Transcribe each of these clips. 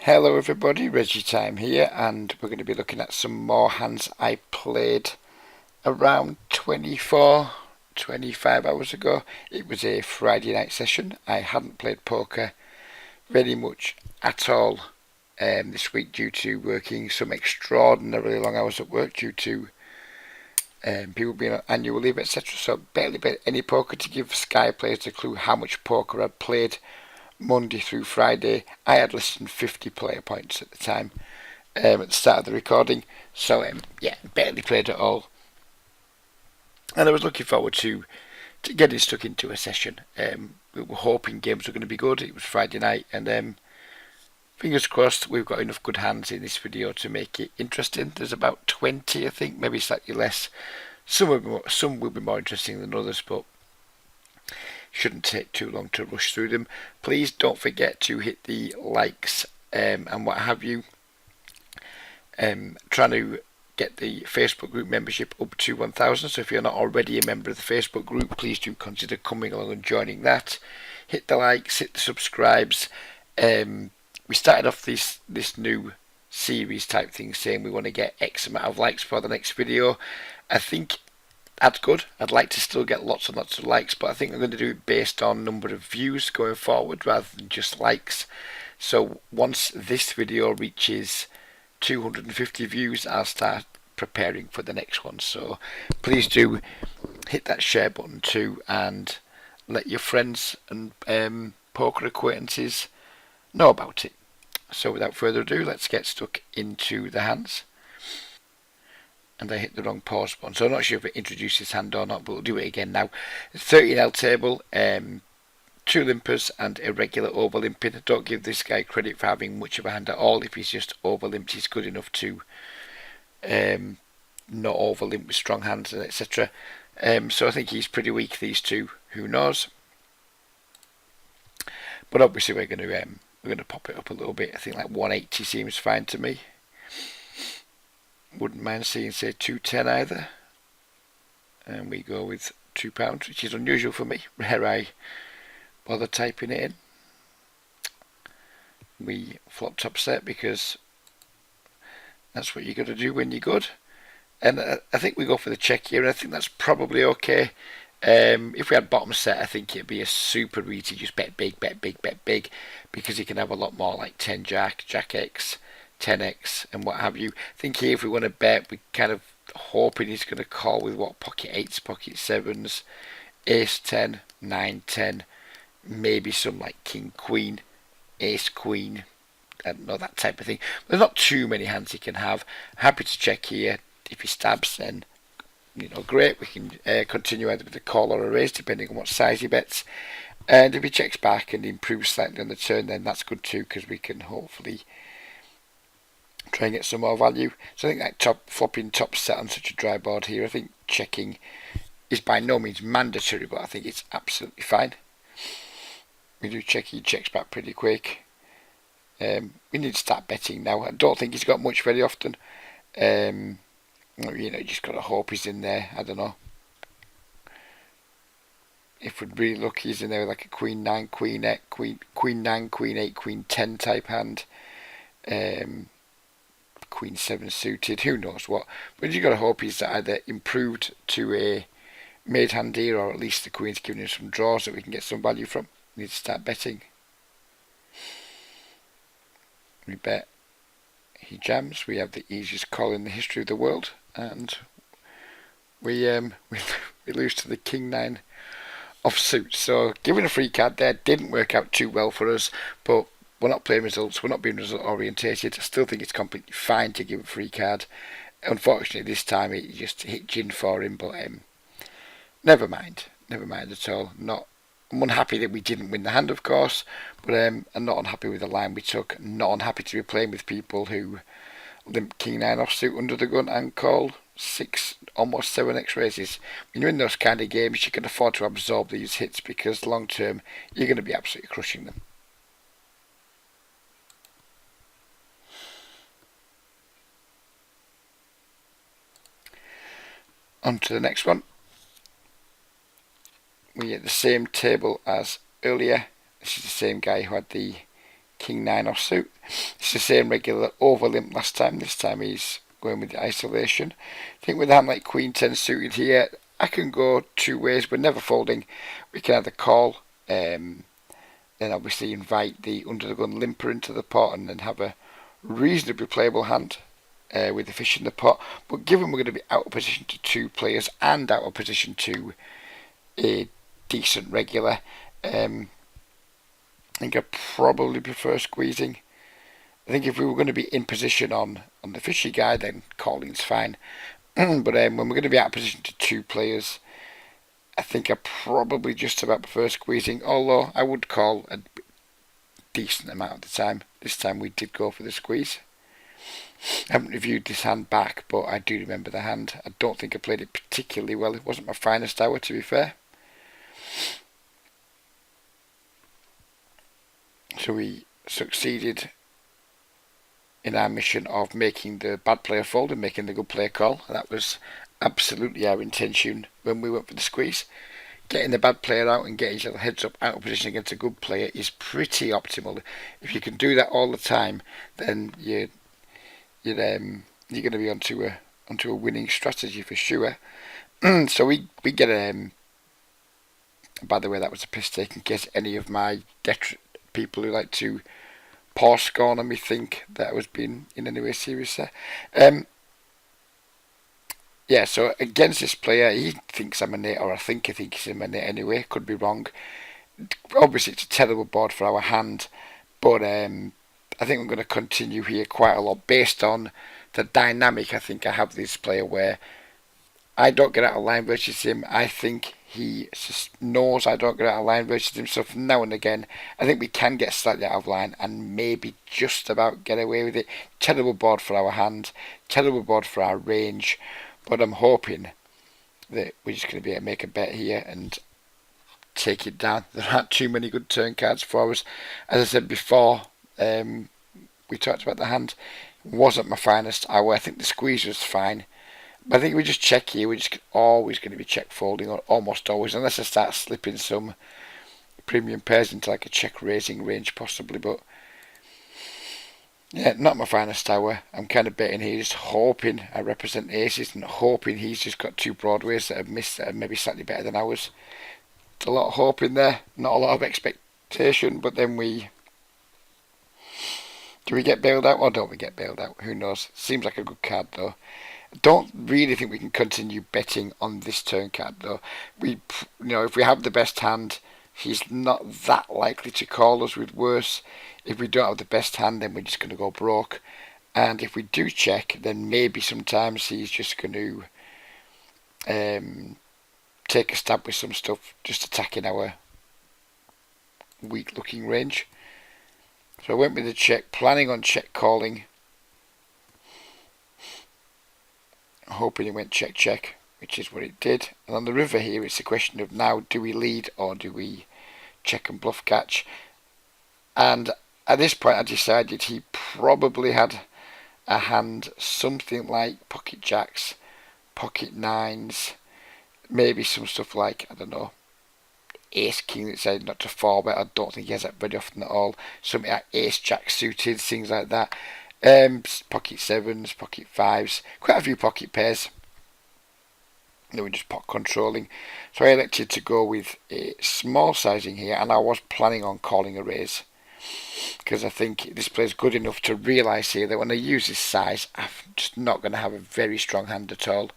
Hello everybody, Reggie Time here, and we're going to be looking at some more hands I played around 25 hours ago. It was a Friday night session. I hadn't played poker very much at all this week due to working some extraordinarily long hours at work due to people being on annual leave, etc. So barely played any poker to give Sky players a clue how much poker I'd played Monday through Friday. I had less than 50 player points at the time at the start of the recording, so yeah, barely played at all. And I was looking forward to getting stuck into a session. We were hoping games were going to be good. It was Friday night, and fingers crossed we've got enough good hands in this video to make it interesting. There's about 20, I think, maybe slightly less. Some will be more interesting than others, but shouldn't take too long to rush through them. Please don't forget to hit the likes and what have you. Trying to get the Facebook group membership up to 1,000, so if you're not already a member of the Facebook group, please do consider coming along and joining that. Hit the likes, hit the subscribes. We started off this new series type thing saying we want to get X amount of likes for the next video. I think that's good. I'd like to still get lots and lots of likes, but I think I'm going to do it based on number of views going forward rather than just likes. So once this video reaches 250 views, I'll start preparing for the next one. So please do hit that share button too, and let your friends and poker acquaintances know about it. So without further ado, let's get stuck into the hands. And I hit the wrong pause button, so I'm not sure if it introduced this hand or not, but we'll do it again now. 13L table, 2 limpers and a regular over limping. Don't give this guy credit for having much of a hand at all. If he's just over limped, he's good enough to not over limp with strong hands, etc. So I think he's pretty weak, these two. Who knows? But obviously we're going to pop it up a little bit. I think like 180 seems fine to me. Wouldn't mind seeing, say, 210 either. And we go with £2, which is unusual for me. Rare I bother typing it in. We flop top set because that's what you got to do when you're good. And I think we go for the check here, and I think that's probably okay. If we had bottom set, I think it'd be a super easy, just bet big, bet big, bet big, because you can have a lot more like 10 jack, jack X, 10x and what have you. I think here if we want to bet, we're kind of hoping he's going to call with what, pocket 8s, pocket 7s, ace 10, 9, 10, maybe some like king queen, ace queen, I don't know, that type of thing. There's not too many hands he can have. Happy to check here. If he stabs, then great, we can continue either with a call or a raise depending on what size he bets. And if he checks back and improves slightly on the turn, then that's good too, because we can hopefully try and get some more value. So I think that flopping top set on such a dry board here, I think checking is by no means mandatory, but I think it's absolutely fine. We do check, he checks back pretty quick. We need to start betting now. I don't think he's got much very often. You just got to hope he's in there. I don't know. If we're really lucky, he's in there with like a queen 9, queen 8, queen 9, queen 8, queen 10 type hand. Queen 7 suited, who knows what. But you've got to hope he's either improved to a made hand here, or at least the queen's giving him some draws that we can get some value from. We need to start betting. We bet. He jams. We have the easiest call in the history of the world, and we lose to the king 9 offsuit. So giving a free card there didn't work out too well for us, but we're not playing results, we're not being result orientated. I still think it's completely fine to give a free card. Unfortunately this time it just hit gin for him, but never mind at all. I'm unhappy that we didn't win the hand, of course, but I'm not unhappy with the line we took. I'm not unhappy to be playing with people who limp king 9 offsuit under the gun and call 6, almost 7x raises. When you're in those kind of games, you can afford to absorb these hits, because long term you're going to be absolutely crushing them. On to the next one. We get the same table as earlier. This is the same guy who had the King 9 offsuit. It's the same regular that over limp last time. This time he's going with the isolation. I think with a hand like Queen 10 suited here, I can go two ways. We're never folding. We can either call, then obviously invite the under the gun limper into the pot and then have a reasonably playable hand with the fish in the pot. But given we're going to be out of position to two players and out of position to a decent regular, I think I probably prefer squeezing. I think if we were going to be in position on the fishy guy, then calling's fine. But when we're going to be out of position to two players, I think I probably just about prefer squeezing, although I would call a decent amount of the time. This time we did go for the squeeze. I haven't reviewed this hand back, but I do remember the hand. I don't think I played it particularly well. It wasn't my finest hour, to be fair. So we succeeded in our mission of making the bad player fold and making the good player call. And that was absolutely our intention when we went for the squeeze. Getting the bad player out and getting each other heads up out of position against a good player is pretty optimal. If you can do that all the time, then you're going to be onto a winning strategy for sure. So we get by the way, that was a piss take in case any of my people who like to pour scorn on me think that I was being in any way serious there. Yeah, so against this player, he thinks I'm a nit, or I think he thinks I'm a nit anyway, could be wrong. Obviously it's a terrible board for our hand, but I think I'm going to continue here quite a lot based on the dynamic I think I have with this player, where I don't get out of line versus him. I think he knows I don't get out of line versus him, so from now and again I think we can get slightly out of line and maybe just about get away with it. Terrible board for our hand, terrible board for our range, but I'm hoping that we're just going to be able to make a bet here and take it down. There aren't too many good turn cards for us. As I said before, we talked about the hand. It wasn't my finest hour. I think the squeeze was fine. But I think we just check here. We're just always going to be check folding, or almost always, unless I start slipping some premium pairs into like a check raising range possibly. But yeah, not my finest hour. I'm kind of betting here, just hoping I represent aces and hoping he's just got two broadways that have missed that are maybe slightly better than ours. It's a lot of hope in there, not a lot of expectation, but then do we get bailed out or don't we get bailed out? Who knows? Seems like a good card though. I don't really think we can continue betting on this turn card though. If we have the best hand, he's not that likely to call us with worse. If we don't have the best hand, then we're just going to go broke. And if we do check, then maybe sometimes he's just going to take a stab with some stuff, just attacking our weak looking range. So I went with the check, planning on check calling, hoping it went check check, which is what it did. And on the river here, it's a question of now, do we lead or do we check and bluff catch? And at this point I decided he probably had a hand something like pocket jacks, pocket nines, maybe some stuff like, I don't know, ace king that said not to fall, but I don't think he has that very often at all. Something like ace jack suited, things like that. Pocket sevens, pocket fives, quite a few pocket pairs. Then we're just pot controlling. So I elected to go with a small sizing here, and I was planning on calling a raise, because I think this player's good enough to realise here that when I use this size, I'm just not going to have a very strong hand at all.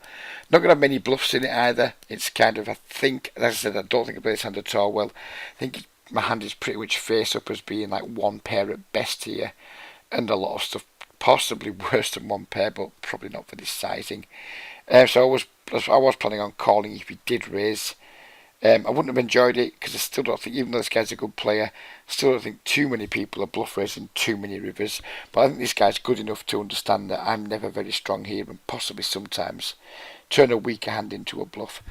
Not going to have many bluffs in it either. It's kind of, I think, as I said, I don't think I play this hand at all well. I think my hand is pretty much face up as being like one pair at best here, and a lot of stuff possibly worse than one pair, but probably not for this sizing. So I was planning on calling if he did raise. I wouldn't have enjoyed it, because I still don't think, even though this guy's a good player, I still don't think too many people are bluff raising too many rivers. But I think this guy's good enough to understand that I'm never very strong here, and possibly sometimes turn a weaker hand into a bluff.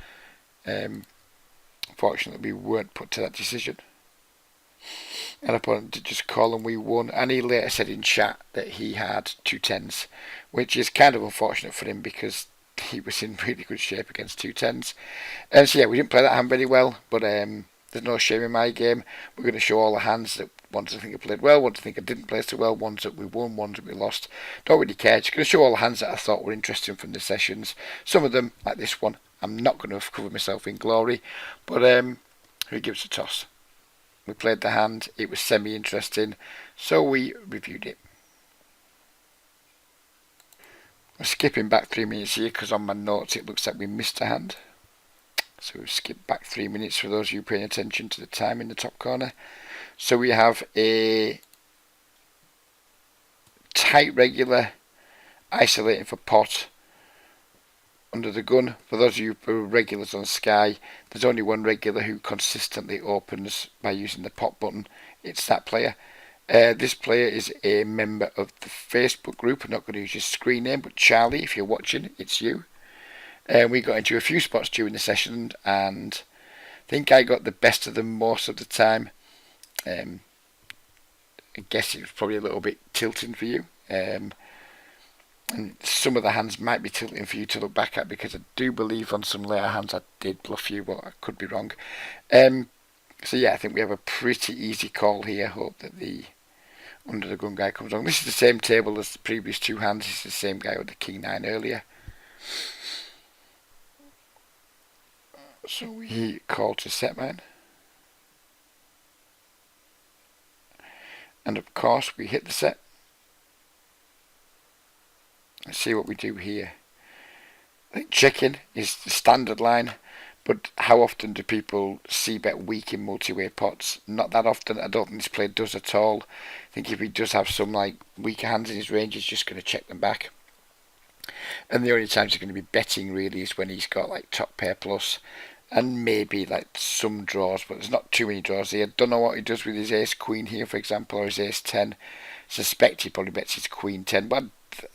Fortunately, we weren't put to that decision. And opponent did just call and we won. And he later said in chat that he had two tens, which is kind of unfortunate for him because he was in really good shape against two tens. And so yeah, we didn't play that hand very well, but there's no shame in my game. We're going to show all the hands that ones I think I played well, ones I think I didn't play so well, ones that we won, ones that we lost. Don't really care. Just going to show all the hands that I thought were interesting from the sessions. Some of them, like this one, I'm not going to cover myself in glory, but who gives a toss? We played the hand, it was semi-interesting, so we reviewed it. We're skipping back 3 minutes here because on my notes it looks like we missed a hand. So we've skipped back 3 minutes for those of you paying attention to the time in the top corner. So we have a tight regular isolating for pot under the gun. For those of you who are regulars on Sky, there's only one regular who consistently opens by using the pot button. It's that player. This player is a member of the Facebook group. I'm not going to use your screen name, but Charlie, if you're watching, it's you. We got into a few spots during the session, and I think I got the best of them most of the time. I guess it was probably a little bit tilting for you. And some of the hands might be tilting for you to look back at, because I do believe on some later hands I did bluff you, but I could be wrong. So yeah, I think we have a pretty easy call here. Hope that the under the gun guy comes on. This is the same table as the previous two hands. This is the same guy with the king 9 earlier. So we call to set mine. And of course we hit the set. Let's see what we do here. I think checking is the standard line, but how often do people c-bet weak in multi-way pots? Not that often. I don't think this player does at all. I think if he does have some like weaker hands in his range, he's just going to check them back. And the only times he's going to be betting really is when he's got like top pair plus, and maybe like some draws, but there's not too many draws here. Don't know what he does with his ace queen here, for example, or his ace 10. Suspect he probably bets his queen 10, but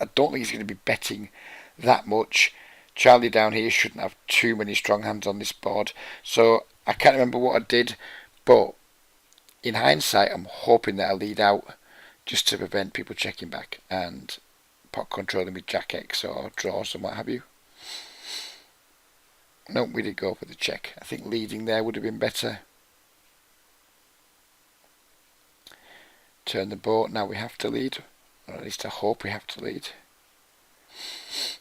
I don't think he's going to be betting that much. Charlie down here shouldn't have too many strong hands on this board, so I can't remember what I did, but in hindsight I'm hoping that I lead out just to prevent people checking back and pot controlling with Jack X or draws and what have you. No, we did go for the check. I think leading there would have been better. Turn the boat, now we have to lead, or at least I hope we have to lead.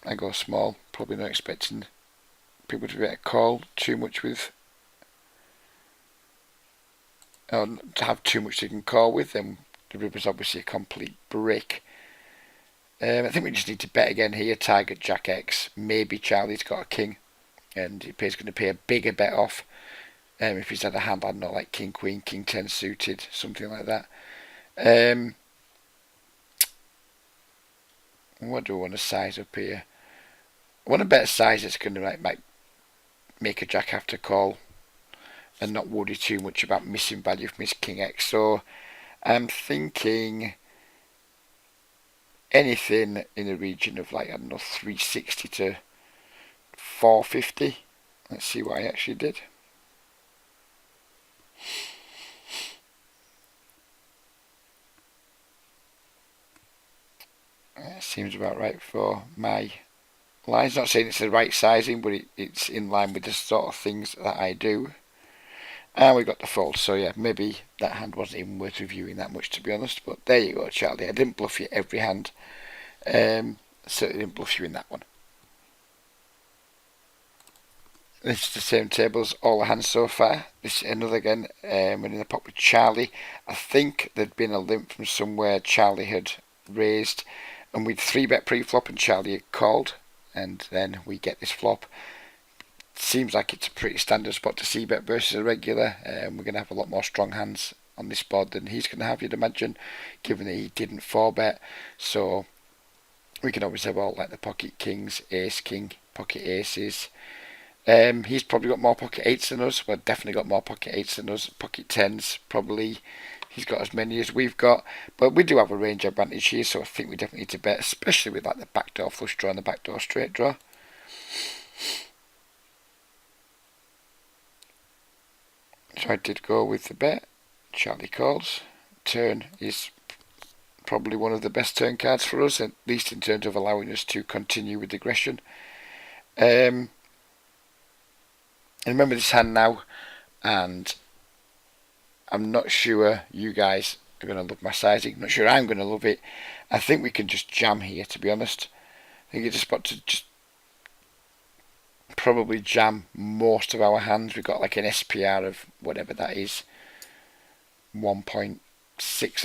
I go small, probably not expecting people to be able to call too much with, or to have too much they can call with. Then the river's obviously a complete brick. I think we just need to bet again here, target Jack X. Maybe Charlie's got a king, and he's going to pay a bigger bet off. If he's had a hand, I don't know, like King Queen, King 10 suited, something like that. What do I want to size up here? I want to bet a size that's going to like make a jack have to call and not worry too much about missing value from his King X. So I'm thinking anything in the region of like, I don't know, 360 to 450. Let's see what I actually did. Seems about right for my lines. Not saying it's the right sizing, but it's in line with the sort of things that I do. And we got the fold, so yeah, maybe that hand wasn't even worth reviewing that much, to be honest. But there you go, Charlie. I didn't bluff you every hand. Certainly didn't bluff you in that one. This is the same table as all the hands so far. This is another again, we're in the pot with Charlie. I think there'd been a limp from somewhere Charlie had raised, and we'd 3-bet pre-flop and Charlie had called, and then we get this flop. Seems like it's a pretty standard spot to c-bet versus a regular. We're going to have a lot more strong hands on this board than he's going to have, you'd imagine, given that he didn't 4-bet. So we can always have all like the pocket kings, ace king, pocket aces. He's probably got more pocket 8s than us. Well, definitely got more pocket 8s than us. Pocket 10s probably. He's got as many as we've got, but we do have a range advantage here, so I think we definitely need to bet, especially with like the backdoor flush draw and the backdoor straight draw. So I did go with the bet. Charlie calls. Turn is probably one of the best turn cards for us, at least in terms of allowing us to continue with aggression. And remember this hand now, and I'm not sure you guys are going to love my sizing. Not sure I'm going to love it. I think we can just jam here, to be honest. I think it's just about to just probably jam most of our hands. We've got like an SPR of whatever that is, 1.6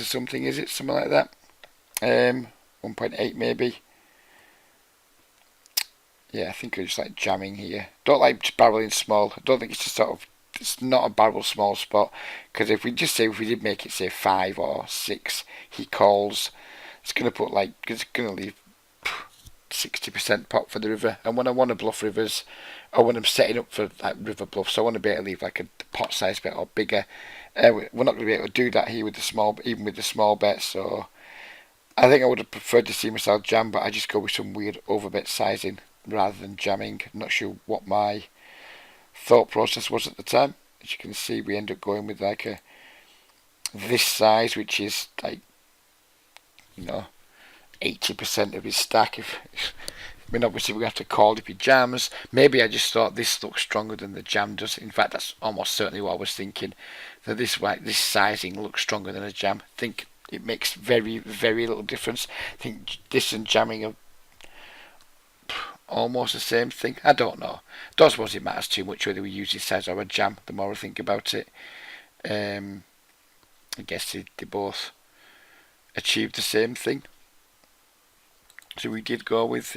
or something, is it? Something like that. 1.8 maybe. Yeah, I think we're just like jamming here. Don't like barreling small. I don't think it's just sort of, it's not a barrel small spot, because if we did make it say 5 or 6, he calls, it's going to put like, it's going to leave 60% pot for the river. And when I want to bluff rivers, or when I'm setting up for like river bluffs, I want to be able to leave like a pot size bet or bigger. We're not going to be able to do that here with the small, even with the small bets. So I think I would have preferred to see myself jam, but I just go with some weird overbet sizing rather than jamming. I'm not sure what my thought process was at the time. As you can see, we end up going with like a this size, which is like, 80% of his stack. I mean, obviously we have to call if he jams. Maybe I just thought this looks stronger than the jam does. In fact, that's almost certainly what I was thinking. That this sizing looks stronger than a jam. I think it makes very, very little difference. I think this and jamming are almost the same thing. I don't know. Don't suppose it matters too much whether we use this size or a jam. The more I think about it, I guess they both achieve the same thing. So we did go with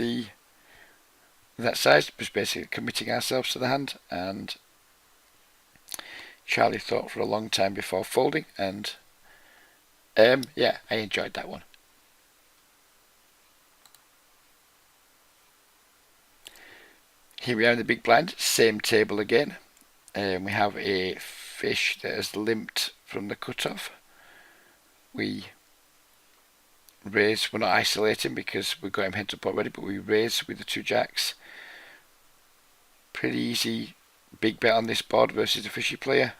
that size, just basically committing ourselves to the hand, and Charlie thought for a long time before folding, and yeah, I enjoyed that one. Here we are in the big blind, same table again. We have a fish that has limped from the cutoff. We raise, we're not isolating because we've got him heads up already, but we raise with the 2 jacks. Pretty easy big bet on this board versus a fishy player.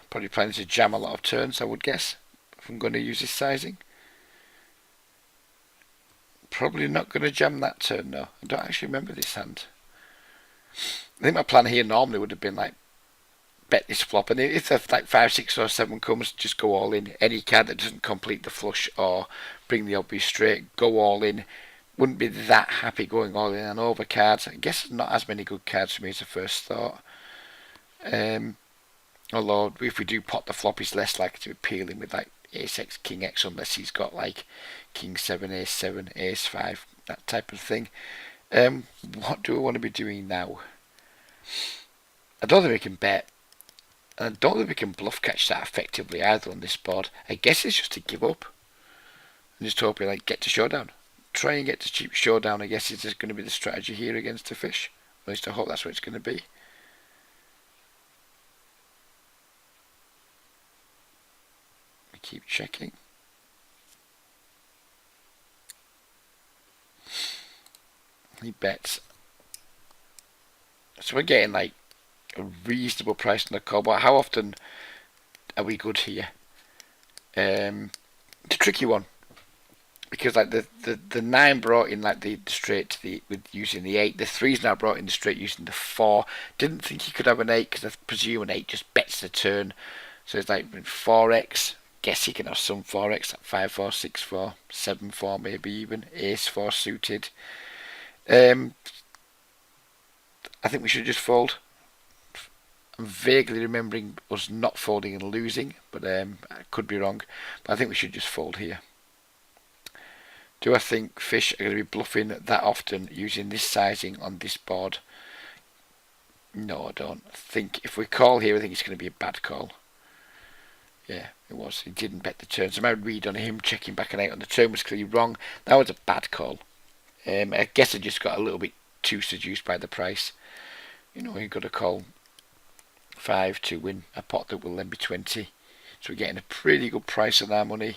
Probably planning to jam a lot of turns, I would guess, if I'm going to use this sizing. Probably not going to jam that turn though. I don't actually remember this hand. I think my plan here normally would have been like bet this flop, and if like 5, 6 or 7 comes, just go all in. Any card that doesn't complete the flush or bring the obvious straight, go all in. Wouldn't be that happy going all in on over cards. I guess there's not as many good cards for me as I first thought. Although if we do pot the flop, he's less likely to be peeling with like Ace X, King X, unless he's got like King 7, Ace 7, Ace 5, that type of thing. What do I want to be doing now? I don't think we can bet. And I don't think we can bluff catch that effectively either on this board. I guess it's just to give up and just hope we like get to showdown. Try and get to cheap showdown, I guess, is just going to be the strategy here against the fish. At least I hope that's what it's going to be. We keep checking. He bets. So we're getting like a reasonable price on the call, but how often are we good here? It's a tricky one, because like the 9 brought in like the straight to with using the 8. The 3's now brought in the straight using the 4. Didn't think he could have an 8 because I presume an 8 just bets the turn. So it's like 4x. Guess he can have some 4x, like 5-4, 6-4, 7-4, maybe even Ace 4 suited. I think we should just fold. I'm vaguely remembering us not folding and losing, but I could be wrong. But I think we should just fold here. Do I think fish are going to be bluffing that often using this sizing on this board? No, I don't. I think if we call here, I think it's going to be a bad call. Yeah, it was. He didn't bet the turn. So my read on him checking back an 8 on the turn was clearly wrong. That was a bad call. I guess I just got a little bit too seduced by the price. You've got to call 5 to win a pot that will then be 20. So we're getting a pretty good price on our money.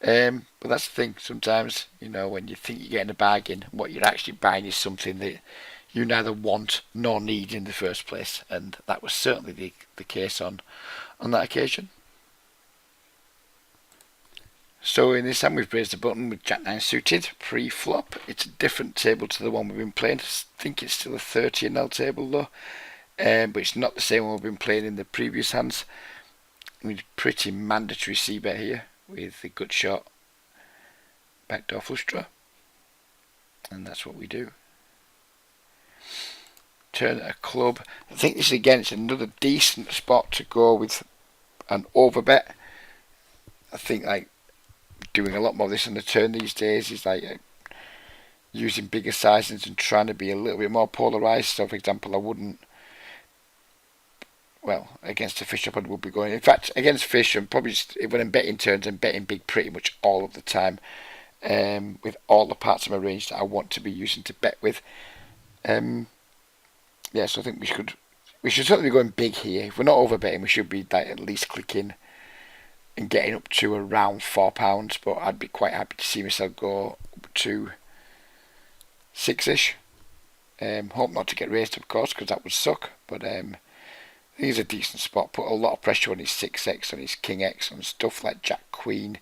But that's the thing. Sometimes, when you think you're getting a bargain, what you're actually buying is something that you neither want nor need in the first place. And that was certainly the case on that occasion. So in this hand we've raised the button with Jack 9 suited, pre-flop. It's a different table to the one we've been playing. I think it's still a 30 table though. But it's not the same one we've been playing in the previous hands. With pretty mandatory c-bet here. with the gut shot backdoor flush draw, and that's what we do. Turn a club. I think this again is another decent spot to go with an overbet. I think like doing a lot more of this on the turn these days is like using bigger sizings and trying to be a little bit more polarised. So for example, I wouldn't, well, against a fish I probably would be going, in fact against fish I'm probably just, when I'm betting turns I'm betting big pretty much all of the time, with all the parts of my range that I want to be using to bet with. Yeah, so I think we should certainly be going big here. If we're not overbetting, we should be like at least clicking and getting up to around £4. But I'd be quite happy to see myself go up to 6ish. Hope not to get raised, of course, because that would suck. But I think it's a decent spot. Put a lot of pressure on his 6x, on his king x, on stuff like Jack Queen.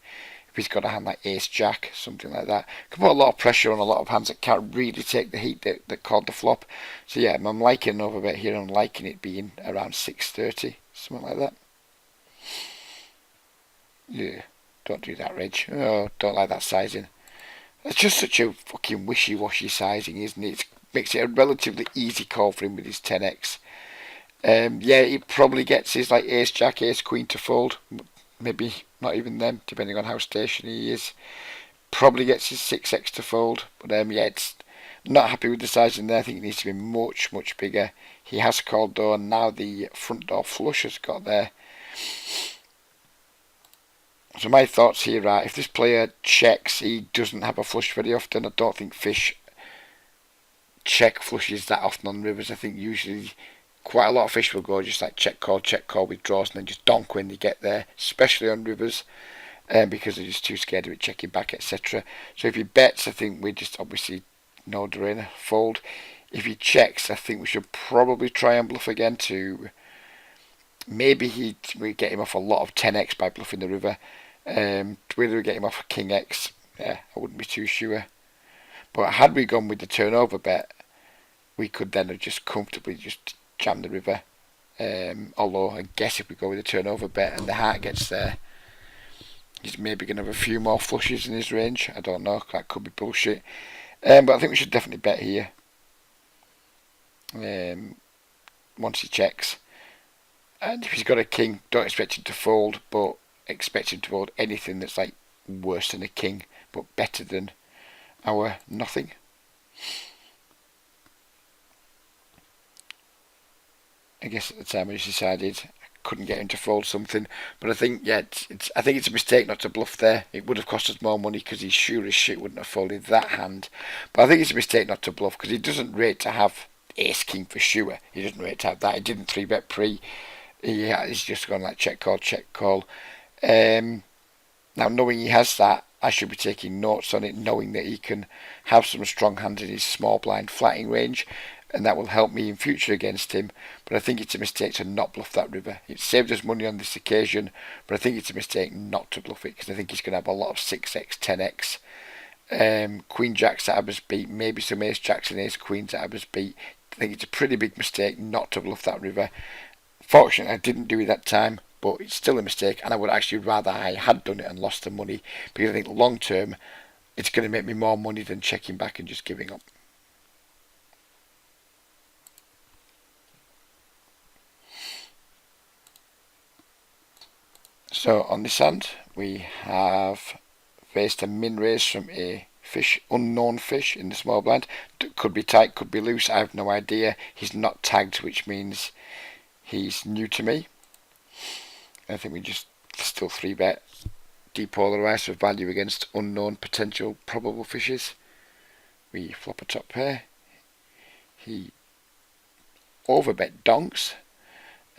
If he's got a hand like Ace Jack, something like that, can put a lot of pressure on a lot of hands that can't really take the heat that called the flop. So yeah, I'm liking an overbet here. I'm liking it being around 6.30, something like that. Yeah, don't do that, Reg. Oh, don't like that sizing. It's just such a fucking wishy-washy sizing, isn't it? It makes it a relatively easy call for him with his 10x. Yeah, he probably gets his like Ace Jack, Ace Queen to fold. Maybe not even them, depending on how stationary he is. Probably gets his 6x to fold. But yeah, it's not happy with the sizing there. I think it needs to be much, much bigger. He has called though, and now the front door flush has got there. So my thoughts here are, if this player checks, he doesn't have a flush very often. I don't think fish check flushes that often on rivers. I think usually quite a lot of fish will go just like check call with draws, and then just donk when they get there, especially on rivers, because they're just too scared of it checking back, etc. So if he bets, I think we just obviously no drainer, fold. If he checks, I think we should probably try and bluff again to maybe we get him off a lot of 10x by bluffing the river. Whether we get him off king x, yeah, I wouldn't be too sure. But had we gone with the turnover bet, we could then have just comfortably just jammed the river. Although I guess if we go with the turnover bet and the heart gets there, he's maybe going to have a few more flushes in his range. I don't know, that could be bullshit. But I think we should definitely bet here. Once he checks. And if he's got a king, don't expect him to fold, but expect him to fold anything that's like worse than a king, but better than our nothing. I guess at the time I just decided I couldn't get him to fold something, but I think I think it's a mistake not to bluff there. It would have cost us more money because he sure as shit wouldn't have folded that hand. But I think it's a mistake not to bluff because he doesn't rate to have ace king for sure. He doesn't rate to have that. He didn't 3-bet pre. He's just gone like check call. Now knowing he has that, I should be taking notes on it, knowing that he can have some strong hands in his small blind flatting range, and that will help me in future against him. But I think it's a mistake to not bluff that river. It saved us money on this occasion, but I think it's a mistake not to bluff it because I think he's going to have a lot of 6x, 10x, Queen Jacks at Abba's beat, maybe some Ace Jacks and Ace Queens at Abba's beat. I think it's a pretty big mistake not to bluff that river. Fortunately, I didn't do it that time, but it's still a mistake, and I would actually rather I had done it and lost the money, because I think long term it's going to make me more money than checking back and just giving up. So on this hand, we have faced a min raise from a unknown fish in the small blind. Could be tight, could be loose, I have no idea. He's not tagged, which means he's new to me. I think we just still 3-bet, depolarize for value against unknown potential probable fishes. We flop a top pair. He overbet donks.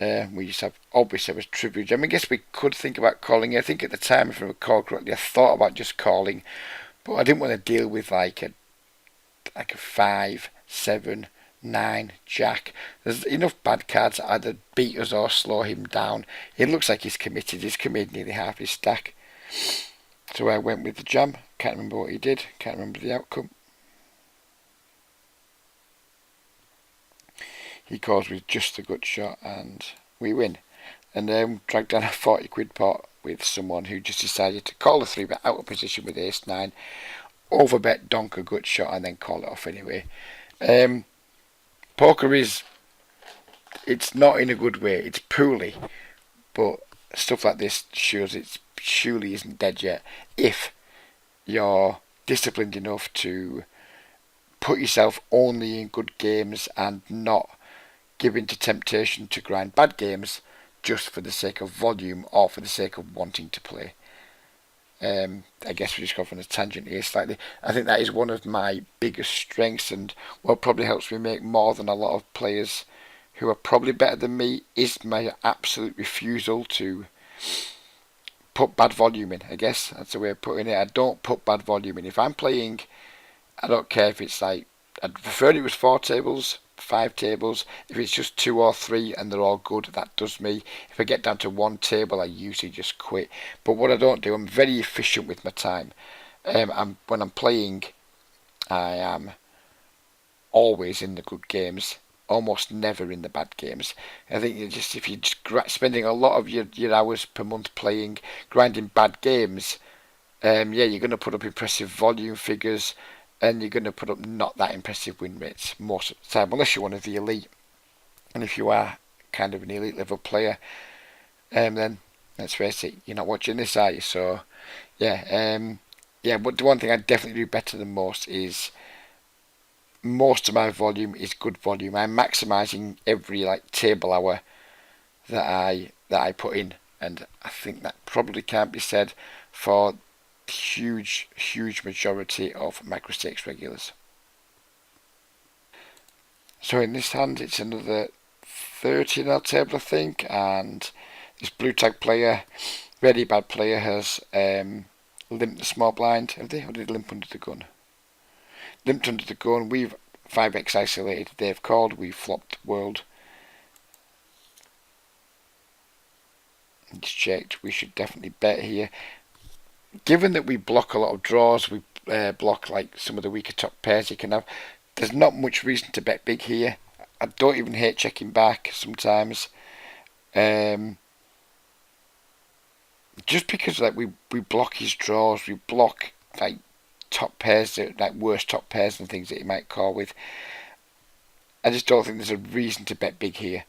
We just have obviously was tribute gem. I guess we could think about calling. I think at the time, if I recall correctly, I thought about just calling, but I didn't want to deal with like a 5, 7, 9 jack. There's enough bad cards that either beat us or slow him down. It looks like he's committed. He's committed nearly half his stack. So I went with the jam. Can't remember what he did. Can't remember the outcome. He calls with just the gut shot and we win. And then dragged down a 40 quid pot with someone who just decided to call a 3-bet out of position with ace-9, overbet, donk a gut shot, and then call it off anyway. Poker it's not in a good way, it's poorly, but stuff like this shows it surely isn't dead yet if you're disciplined enough to put yourself only in good games and not give in to temptation to grind bad games just for the sake of volume or for the sake of wanting to play. I guess we just got from a tangent here slightly. I think that is one of my biggest strengths, and what probably helps me make more than a lot of players who are probably better than me is my absolute refusal to put bad volume in. I guess that's the way of putting it. I don't put bad volume in. If I'm playing, I don't care if it's like, I'd prefer it was 4 tables, 5 tables. If it's just 2 or 3 and they're all good, that does me. If I get down to 1 table, I usually just quit. But what I don't do, I'm very efficient with my time. When I'm playing, I am always in the good games, almost never in the bad games. I think if you're just spending a lot of your hours per month playing, grinding bad games, you're going to put up impressive volume figures, and you're going to put up not that impressive win rates most of the time, unless you're one of the elite. And if you are kind of an elite level player, then let's face it, you're not watching this, are you? So, but the one thing I definitely do better than most is most of my volume is good volume. I'm maximising every table hour that I put in, and I think that probably can't be said for huge majority of macro stakes regulars. So in this hand it's another 30 in our table I think, and this blue tag player, really bad player, has limped the small blind. Have they? Or did they limp under the gun? Limped under the gun. We've 5x isolated, they've called, we've flopped world. Just checked, we should definitely bet here. Given that we block a lot of draws, we block some of the weaker top pairs you can have, there's not much reason to bet big here. I don't even hate checking back sometimes. Just because we block his draws, we block top pairs, worse top pairs and things that he might call with. I just don't think there's a reason to bet big here.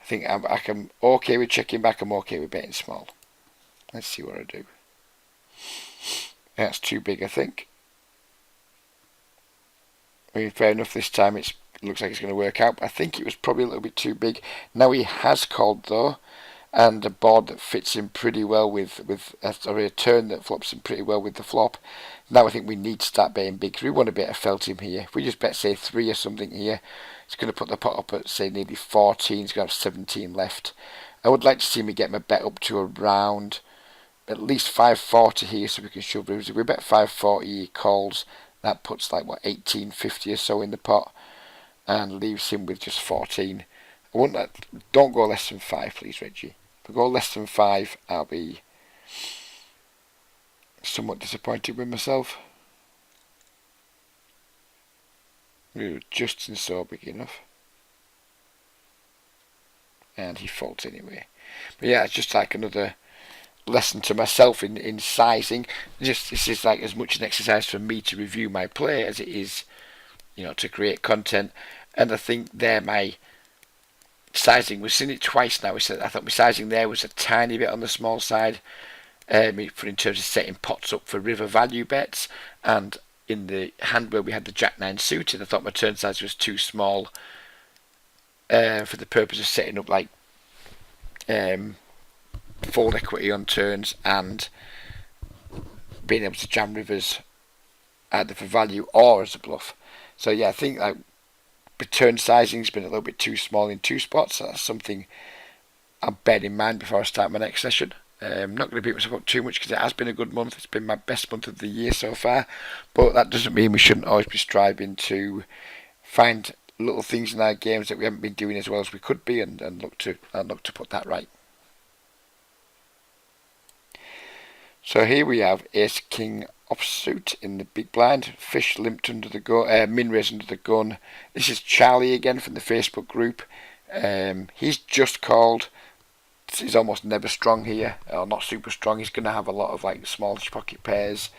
I think I'm okay with checking back, I'm okay with betting small. Let's see what I do. That's too big, I think. I mean, fair enough, this time it looks like it's going to work out. But I think it was probably a little bit too big. Now he has called though, and a board that fits in pretty well with a turn that flops in pretty well with the flop. Now I think we need to start betting big, because we want to bet a felt him here. If we just bet say 3 or something here, it's going to put the pot up at say nearly 14. It's going to have 17 left. I would like to see me get my bet up to around at least 540 here, so we can shove rivers. If we bet 540 he calls, that puts 1850 or so in the pot and leaves him with just 14. Don't go less than 5 please, Reggie. If I go less than 5 I'll be somewhat disappointed with myself. We were just and so big enough, and he folds anyway. But yeah, it's just another lesson to myself in sizing. This is as much an exercise for me to review my play as it is, to create content. And I think there my sizing, we've seen it twice now. I thought my sizing there was a tiny bit on the small side, in terms of setting pots up for river value bets, and in the hand where we had the Jack-9 suited, I thought my turn size was too small for the purpose of setting up fold equity on turns and being able to jam rivers either for value or as a bluff. So yeah, I think return sizing's been a little bit too small in 2 spots. So that's something I'll bear in mind before I start my next session. I'm not going to beat myself up too much because it has been a good month. It's been my best month of the year so far, but that doesn't mean we shouldn't always be striving to find little things in our games that we haven't been doing as well as we could be, and look to put that right. So here we have Ace King offsuit in the big blind. Fish limped under the gun, min raised under the gun. This is Charlie again from the Facebook group. He's just called. he's almost never strong here, or not super strong. He's going to have a lot of like smallish pocket pairs,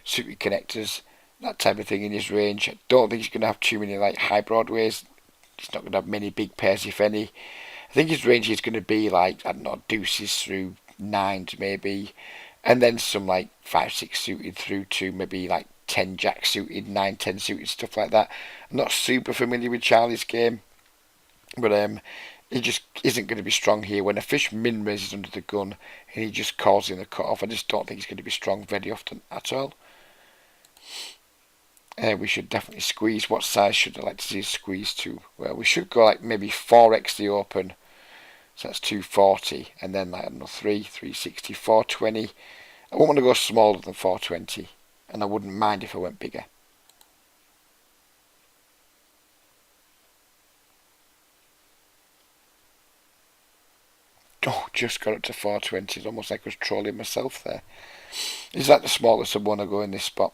suited connectors, that type of thing in his range. I don't think he's going to have too many like high broadways. He's not going to have many big pairs, if any. I think his range is going to be like, I don't know, deuces through nines maybe, and then some like 5-6 suited through to maybe like 10 jack suited, 9-10 suited, stuff like that. I'm not super familiar with Charlie's game, but he just isn't going to be strong here. When a fish min raises under the gun and he just calls in the cut off, I just don't think he's going to be strong very often at all. We should definitely squeeze. What size should I like to see squeeze to? Well, we should go like maybe 4x the open. So that's 240, and then like, I don't know, 360, 420. I wouldn't want to go smaller than 420, and I wouldn't mind if I went bigger. Oh, just got up to 420. It's almost like I was trolling myself there. Is that the smallest I want to go in this spot?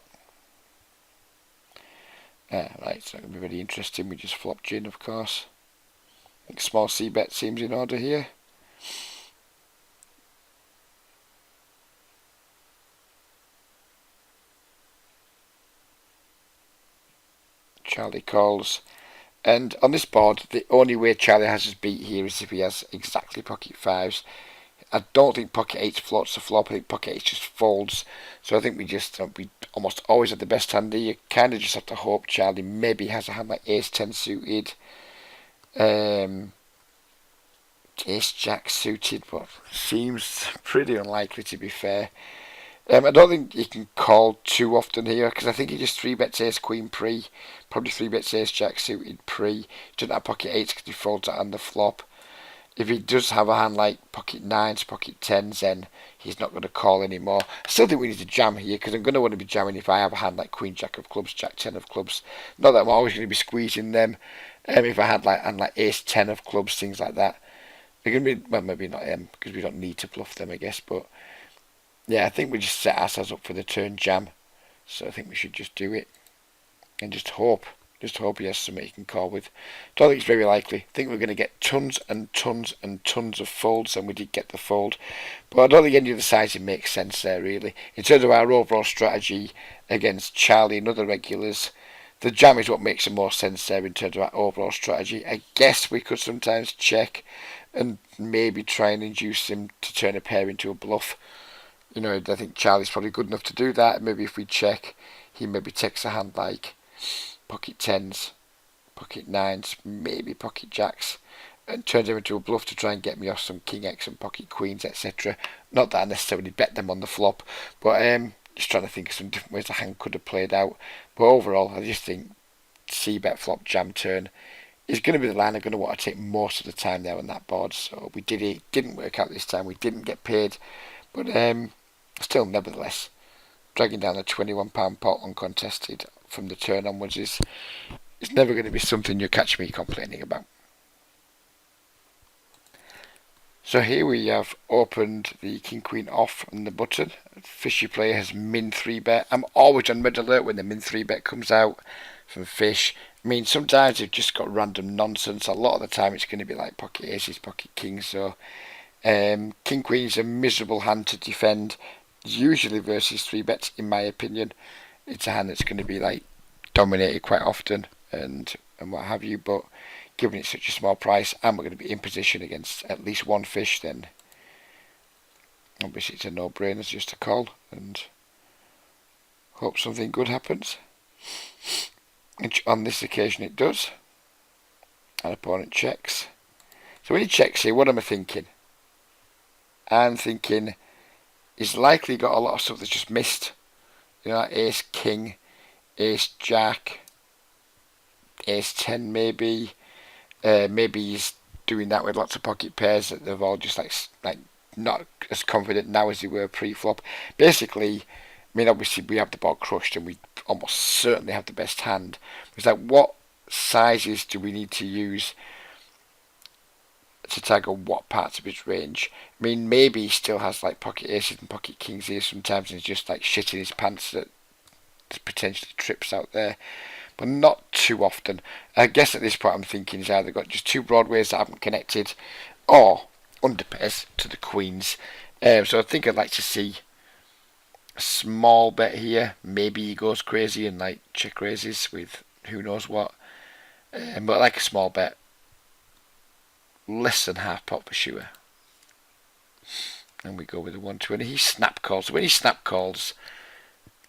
Right, so it's going to be very interesting. We just flopped gin, of course. I think small c-bet seems in order here. Charlie calls. And on this board, the only way Charlie has us beat here is if he has exactly pocket fives. I don't think pocket eights floats the flop. I think pocket eights just folds. So I think we almost always have the best hand here. You kind of just have to hope Charlie maybe has a hand like ace 10 suited, ace jack suited, but seems pretty unlikely to be fair. I don't think you can call too often here because I think he just 3-bets ace queen pre, probably 3-bets ace jack suited pre. He doesn't have pocket eights because he folds that on the flop. If he does have a hand like pocket nines, pocket tens, then he's not going to call anymore. I still think we need to jam here because I'm going to want to be jamming if I have a hand like queen jack of clubs, jack 10 of clubs. Not that I'm always going to be squeezing them. If I had like ace 10 of clubs, things like that, they're going to be, well, maybe not because we don't need to bluff them, I guess. But yeah, I think we just set ourselves up for the turn jam. So I think we should just do it and just hope. Just hope he has something he can call with. Don't think it's very likely. I think we're going to get tons and tons and tons of folds, and we did get the fold. But I don't think any of the sizing makes sense there, really. In terms of our overall strategy against Charlie and other regulars, the jam is what makes the most sense there in terms of our overall strategy. I guess we could sometimes check and maybe try and induce him to turn a pair into a bluff. You know, I think Charlie's probably good enough to do that. Maybe if we check, he maybe takes a hand like pocket tens, pocket nines, maybe pocket jacks, and turns them into a bluff to try and get me off some king x and pocket queens, etc. Not that I necessarily bet them on the flop, but just trying to think of some different ways the hand could have played out. But overall, I just think c-bet flop jam turn is going to be the line I'm going to want to take most of the time there on that board. So we did it. Didn't work out this time. We didn't get paid, but still, nevertheless, dragging down a £21 pot uncontested from the turn onwards is never going to be something you catch me complaining about. So here we have opened the king queen off on the button. Fishy player has min 3-bet. I'm always on red alert when the min 3-bet comes out from fish. I mean, sometimes they've just got random nonsense. A lot of the time it's going to be like pocket aces, pocket kings. So king queen is a miserable hand to defend, usually versus 3-bets in my opinion. It's a hand that's going to be like dominated quite often and what have you, but given it's such a small price and we're going to be in position against at least one fish, then obviously it's a no-brainer just to call and hope something good happens. And on this occasion it does. An opponent checks. So when he checks here, what am I thinking? I'm thinking he's likely got a lot of stuff that's just missed. You know, like ace king, ace jack, ace 10 maybe. Maybe he's doing that with lots of pocket pairs that they've all just like not as confident now as they were pre-flop. Basically, I mean, obviously we have the board crushed and we almost certainly have the best hand. It's like, what sizes do we need to use to tackle what parts of his range? I mean, maybe he still has like pocket aces and pocket kings here sometimes and he's just like shitting his pants that potentially trips out there, but not too often. I guess at this point I'm thinking he's either got just two broadways that haven't connected, or underpairs to the queens. So I think I'd like to see a small bet here. Maybe he goes crazy and like check raises with who knows what. But like a small bet. Less than half pot for sure. And we go with the 120. He snap calls. So when he snap calls,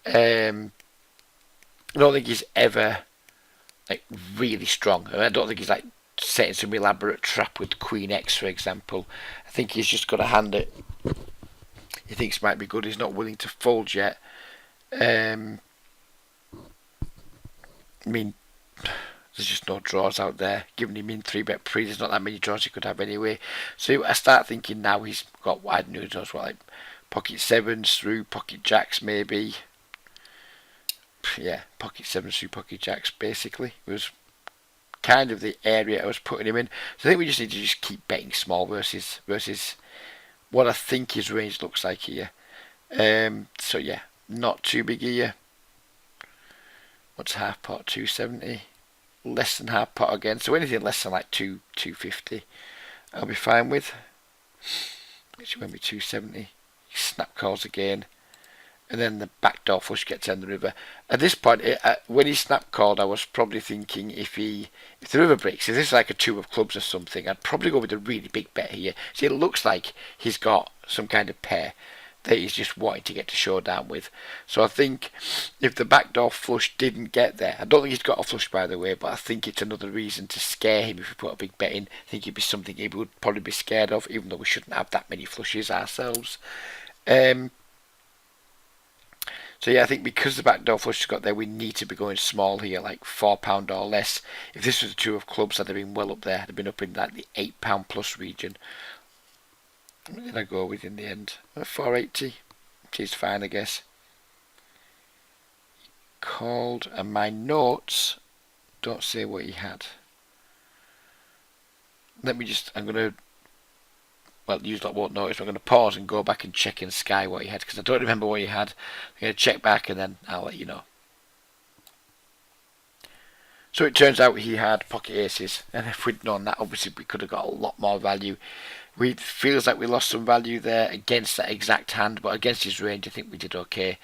I don't think he's ever like really strong. I don't think he's like setting some elaborate trap with Queen X, for example. I think he's just got a hand that he thinks might be good. He's not willing to fold yet. I mean, there's just no draws out there. Given him in 3-bet pre, there's not that many draws he could have anyway. So I start thinking now he's got wide new draws, like pocket sevens through pocket jacks maybe. Yeah, pocket sevens through pocket jacks basically. It was kind of the area I was putting him in. So I think we just need to just keep betting small versus what I think his range looks like here. So yeah, not too big here. What's half pot? 270. Less than half pot again. So anything less than like 250, I'll be fine with. Which won't be 270. Snap calls again. And then the backdoor flush gets down the river. At this point, when he snap called, I was probably thinking if the river breaks, if this is like a 2 of clubs or something, I'd probably go with a really big bet here. See, it looks like he's got some kind of pair that he's just wanting to get to showdown with. So I think if the backdoor flush didn't get there, I don't think he's got a flush by the way, but I think it's another reason to scare him if we put a big bet in. I think it'd be something he would probably be scared of, even though we shouldn't have that many flushes ourselves. So yeah, I think because the backdoor flush has got there, we need to be going small here, like £4 or less. If this was a 2 of clubs, I'd have been well up there. I'd have been up in like the £8 plus region. What did I go with in the end? 480, which is fine, I guess. Called, and my notes don't say what he had. Let me just, I'm going to, well, use that won't notice, I'm going to pause and go back and check in Sky what he had, because I don't remember what he had. I'm going to check back and then I'll let you know. So it turns out he had pocket aces, and if we'd known that, obviously we could have got a lot more value. It feels like we lost some value there against that exact hand, but against his range I think we did okay.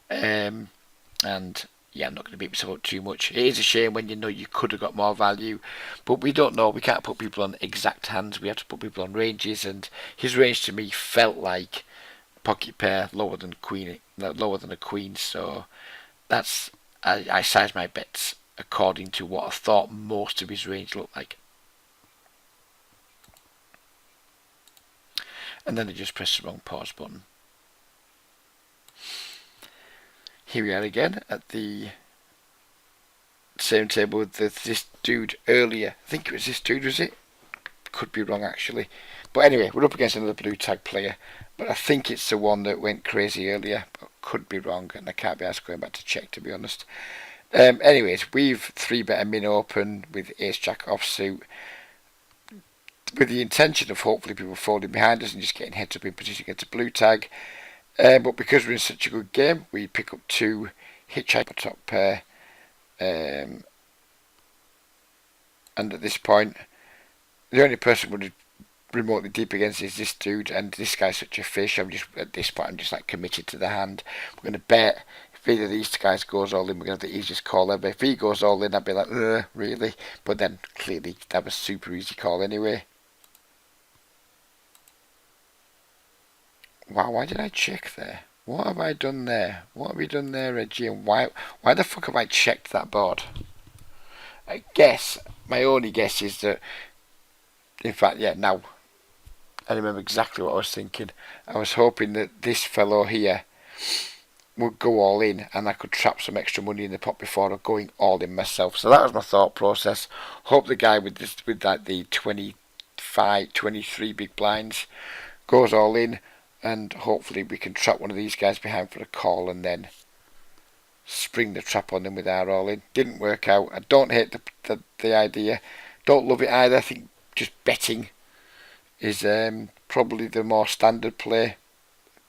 And yeah, I'm not going to beat myself up too much. It is a shame when you know you could have got more value, but we don't know. We can't put people on exact hands. We have to put people on ranges, and his range to me felt like pocket pair lower than queen, lower than a queen. So that's I sized my bets according to what I thought most of his range looked like. And then I just pressed the wrong pause button. Here we are again at the same table with this dude earlier. I think it was this dude, was it? Could be wrong actually. But anyway, we're up against another blue tag player. But I think it's the one that went crazy earlier. But could be wrong, and I can't be asked going back to check, to be honest. Anyways, we've 3-bet a min open with ace jack offsuit, with the intention of hopefully people folding behind us and just getting heads up in position against a blue tag. But because we're in such a good game, we pick up 2, hitchhike top pair, and at this point, the only person we're remotely deep against is this dude, and this guy's such a fish. At this point, I'm just like committed to the hand. We're going to bet. If either of these guys goes all in, we're going to have the easiest call ever. If he goes all in, I'd be like, really? But then clearly that was a super easy call anyway. Wow, why did I check there? What have I done there? What have we done there, Reggie? And why the fuck have I checked that board? I guess, my only guess is that, in fact, yeah, now I remember exactly what I was thinking. I was hoping that this fellow here would go all in and I could trap some extra money in the pot before going all in myself. So that was my thought process. Hope the guy with like the 25, 23 big blinds goes all in, and hopefully we can trap one of these guys behind for a call and then spring the trap on them with our all in. Didn't work out. I don't hate the idea. Don't love it either. I think just betting is probably the more standard play.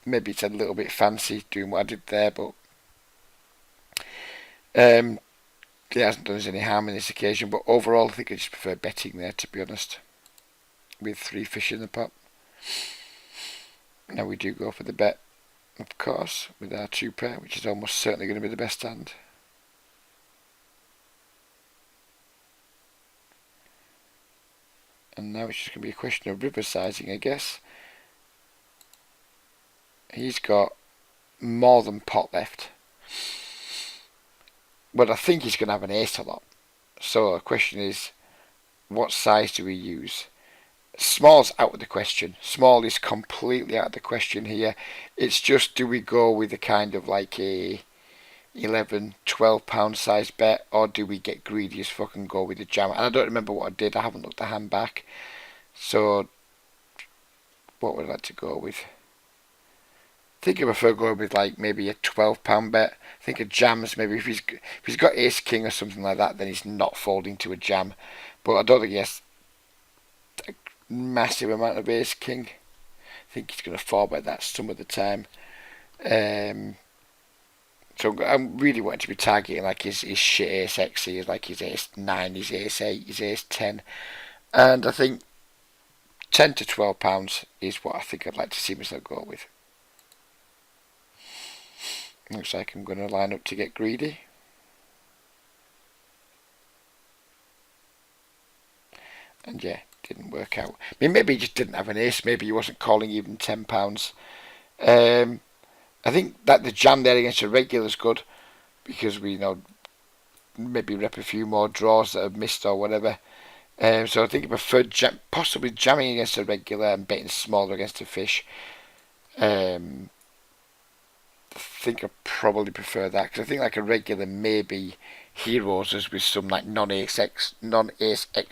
Maybe it's a little bit fancy doing what I did there, but it hasn't done us any harm in this occasion. But overall, I think I just prefer betting there, to be honest, with 3 fish in the pot. Now we do go for the bet, of course, with our 2 pair, which is almost certainly going to be the best hand. And now it's just going to be a question of river sizing, I guess. He's got more than pot left. But I think he's going to have an ace a lot. So the question is, what size do we use? Small's out of the question. Small is completely out of the question here. It's just, do we go with a kind of like a 11, 12 pound size bet, or do we get greedy as fuck and go with the jam? And I don't remember what I did. I haven't looked the hand back. So what would I like to go with? I think I prefer going with like maybe a 12 pound bet. I think a jam's maybe if he's got ace king or something like that, then he's not folding to a jam. But I don't think he has a massive amount of ace king. I think he's going to fall by that some of the time. So I'm really wanting to be targeting like his shit ace x, like his ace 9, his ace 8, his ace 10. And I think 10 to 12 pounds is what I think I'd like to see myself go with. Looks like I'm going to line up to get greedy. And yeah, didn't work out. I mean, maybe he just didn't have an ace. Maybe he wasn't calling even £10. I think that the jam there against a regular is good, because we maybe rep a few more draws that have missed or whatever. So I think I prefer possibly jamming against a regular and betting smaller against a fish. I think I probably prefer that, because I think like a regular maybe heroes us with some like non-ace X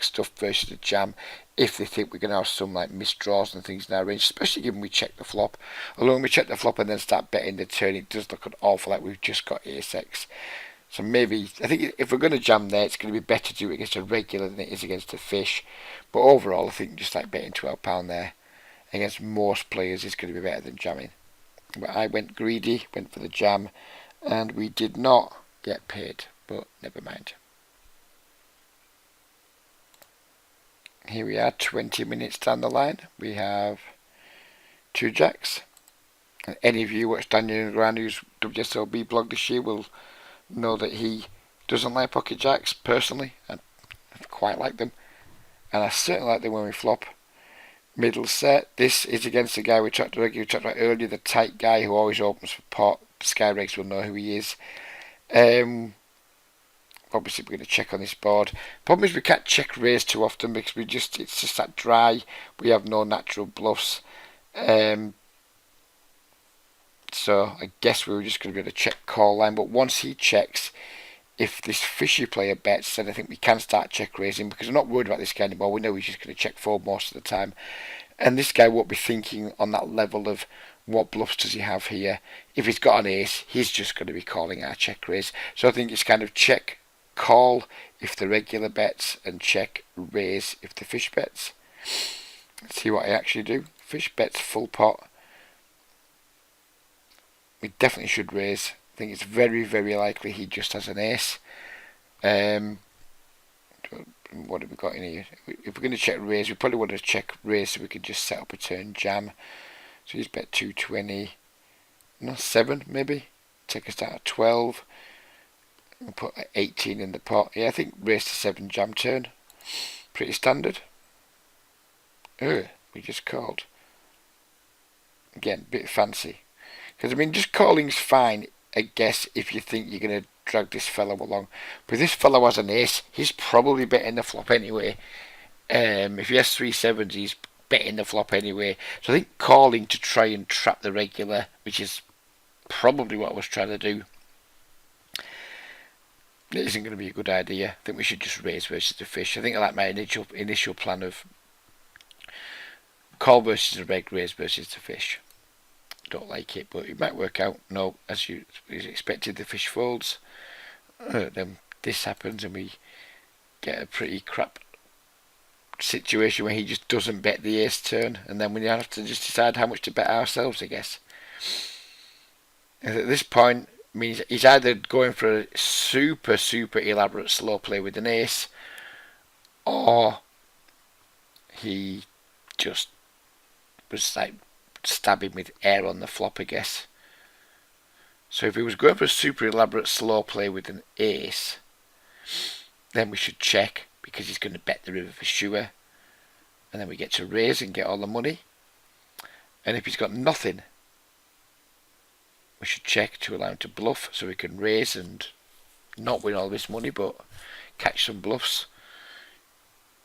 stuff versus a jam, if they think we're going to have some like missed draws and things in our range, especially given we check the flop. Although when we check the flop and then start betting the turn, it does look an awful like we've just got ace X. So maybe, I think if we're going to jam there, it's going to be better to do it against a regular than it is against a fish. But overall, I think just like betting £12 there against most players is going to be better than jamming. But I went greedy, went for the jam, and we did not get paid, but never mind. Here we are, 20 minutes down the line. We have 2 jacks. And any of you watch Daniel Negreanu's WSOB blog this year will know that he doesn't like pocket jacks personally. I quite like them, and I certainly like them when we flop. Middle set. This is against the guy we talked about earlier, the tight guy who always opens for pot. Skyregs will know who he is. Obviously, we're going to check on this board. Problem is we can't check raise too often because it's just that dry. We have no natural bluffs. So I guess we were just going to be able to check call line. But once he checks, if this fishy player bets, then I think we can start check raising, because I'm not worried about this guy anymore. We know he's just going to check fold most of the time. And this guy won't be thinking on that level of what bluffs does he have here. If he's got an ace, he's just going to be calling our check raise. So I think it's kind of check call if the regular bets and check raise if the fish bets. Let's see what I actually do. Fish bets full pot. We definitely should raise. I think it's very, very likely he just has an ace. What have we got in here? If we're going to check raise, we probably want to check raise so we can just set up a turn jam. So he's bet 220, no 7 maybe. Take us down to 12. We'll put 18 in the pot. Yeah, I think raise to 7 jam turn. Pretty standard. We just called. Again, a bit fancy. Because I mean, just calling's fine, I guess, if you think you're going to drag this fellow along. But if this fellow has an ace, he's probably betting the flop anyway. If he has 3 sevens, he's betting the flop anyway. So I think calling to try and trap the regular, which is probably what I was trying to do, it isn't going to be a good idea. I think we should just raise versus the fish. I think I like my initial plan of call versus the reg, raise versus the fish. Don't like it, but it might work out. No, as you expected, the fish folds. Then this happens and we get a pretty crap situation where he just doesn't bet the ace turn, and then we have to just decide how much to bet ourselves, I guess. And at this point, means he's either going for a super, super elaborate slow play with an ace, or he just was like stabbing with air on the flop, I guess. So if he was going for a super elaborate slow play with an ace, then we should check because he's going to bet the river for sure. And then we get to raise and get all the money. And if he's got nothing, we should check to allow him to bluff so we can raise and not win all this money but catch some bluffs.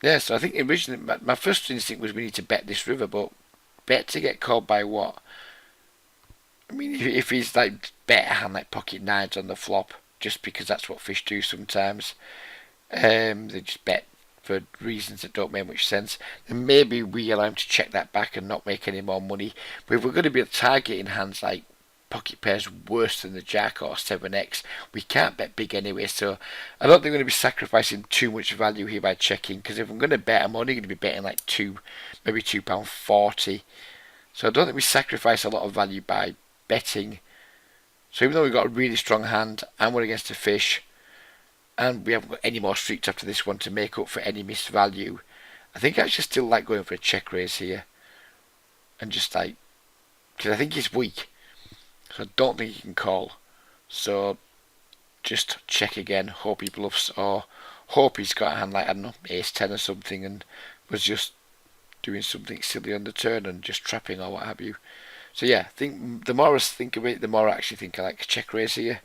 Yeah, so I think originally my first instinct was we need to bet this river, but bet to get called by what? I mean, if he's like bet a hand like pocket nines on the flop, just because that's what fish do sometimes, they just bet for reasons that don't make much sense, then maybe we allow him to check that back and not make any more money. But if we're going to be targeting hands like pocket pairs worse than the jack or 7x, we can't bet big anyway, so I don't think we're going to be sacrificing too much value here by checking, because if I'm going to bet, I'm only going to be betting like maybe £2.40, so I don't think we sacrifice a lot of value by betting. So even though we've got a really strong hand and we're against a fish and we haven't got any more streets after this one to make up for any missed value, I think I actually still like going for a check raise here, and just like, because I think he's weak, so I don't think he can call. So just check again, hope he bluffs, or hope he's got a hand like, I don't know, ace 10 or something, and was just doing something silly on the turn and just trapping or what have you. So yeah, I think the more I think of it, the more I actually think I like a check raise here.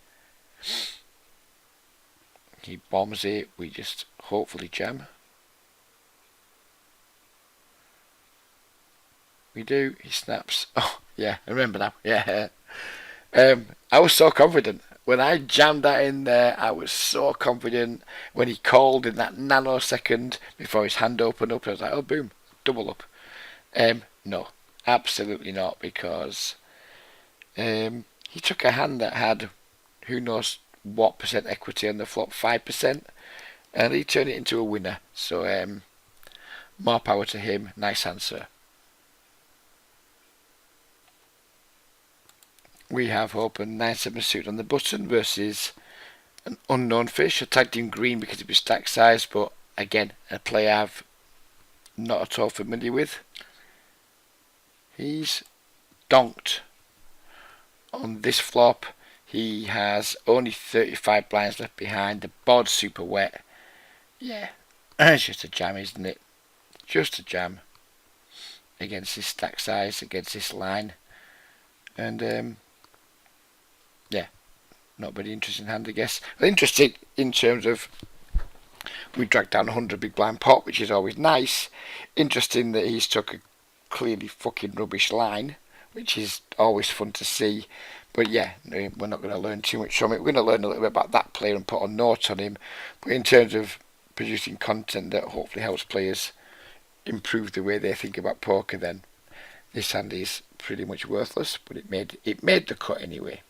He bombs it, we just hopefully jam. We do, he snaps. Oh yeah, I remember now, yeah. I was so confident. When I jammed that in there, I was so confident. When he called in that nanosecond before his hand opened up, I was like, oh boom, double up. No, absolutely not, because he took a hand that had who knows what percent equity on the flop, 5%, and he turned it into a winner. So more power to him. Nice answer. We have opened 9-7 suit on the button versus an unknown fish. I tagged him green because it was stack size, but again, a player I've not at all familiar with. He's donked on this flop. He has only 35 blinds left behind. The board's super wet. Yeah, it's just a jam, isn't it? Just a jam against this stack size, against this line. And yeah, not very interesting hand, I guess. Interesting in terms of we dragged down 100 big blind pot, which is always nice. Interesting that he's took a clearly fucking rubbish line, which is always fun to see. But yeah, we're not going to learn too much from it. We're going to learn a little bit about that player and put a note on him. But in terms of producing content that hopefully helps players improve the way they think about poker, then this hand is pretty much worthless. But it made the cut anyway.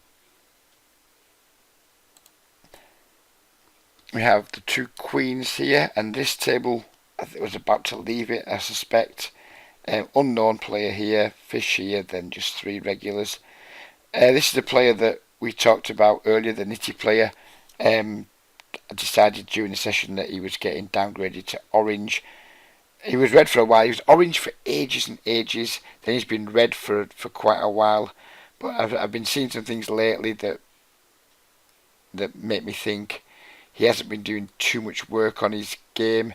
We have the two queens here, and this table, I think, was about to leave it, I suspect. Unknown player here, fish here, then just 3 regulars. This is the player that we talked about earlier, the nitty player. I decided during the session that he was getting downgraded to orange. He was red for a while. He was orange for ages and ages. Then he's been red for quite a while. But I've been seeing some things lately that make me think he hasn't been doing too much work on his game.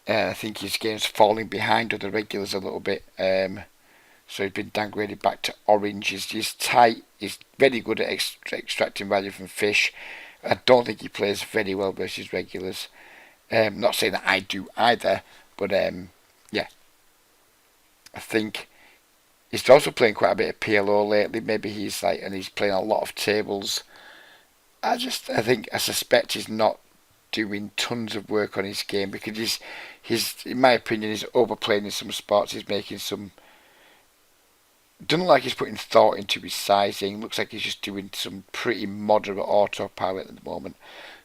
I think his game's falling behind other regulars a little bit. So he's been downgraded back to orange. He's tight. He's very good at extracting value from fish. I don't think he plays very well versus regulars. Not saying that I do either, but yeah. I think he's also playing quite a bit of PLO lately. Maybe he's playing a lot of tables. I suspect he's not doing tons of work on his game, because he's in my opinion, he's overplaying in some spots. He's making some. Doesn't look like he's putting thought into his sizing. Looks like he's just doing some pretty moderate autopilot at the moment.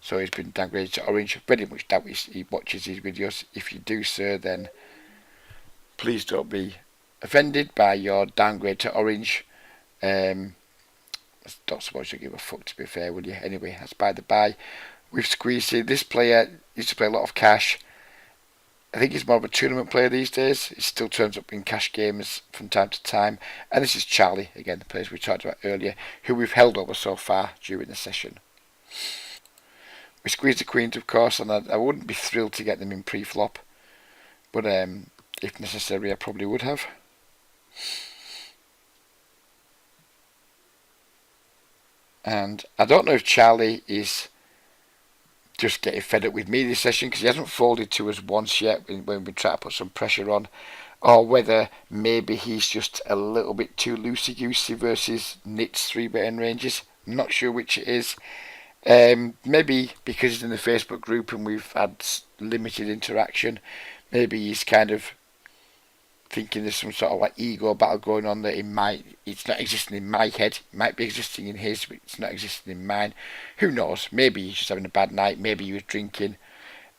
So he's been downgraded to orange. Very much doubt he watches his videos. If you do, sir, then please don't be offended by your downgrade to orange. I don't suppose you'll give a fuck, to be fair, would you? Anyway, that's by the by. We've squeezed in. This player used to play a lot of cash. I think he's more of a tournament player these days. He still turns up in cash games from time to time. And this is Charlie, again, the players we talked about earlier, who we've held over so far during the session. We squeezed the queens, of course, and I wouldn't be thrilled to get them in pre-flop. But if necessary, I probably would have. And I don't know if Charlie is just getting fed up with me this session because he hasn't folded to us once yet when we try to put some pressure on, or whether maybe he's just a little bit too loosey-goosey versus Nit's 3-betting ranges. I'm not sure which it is. Maybe because he's in the Facebook group and we've had limited interaction, maybe he's kind of thinking there's some sort of like ego battle going on that it's not existing in my head. It might be existing in his, but it's not existing in mine. Who knows? Maybe he's just having a bad night. Maybe he was drinking.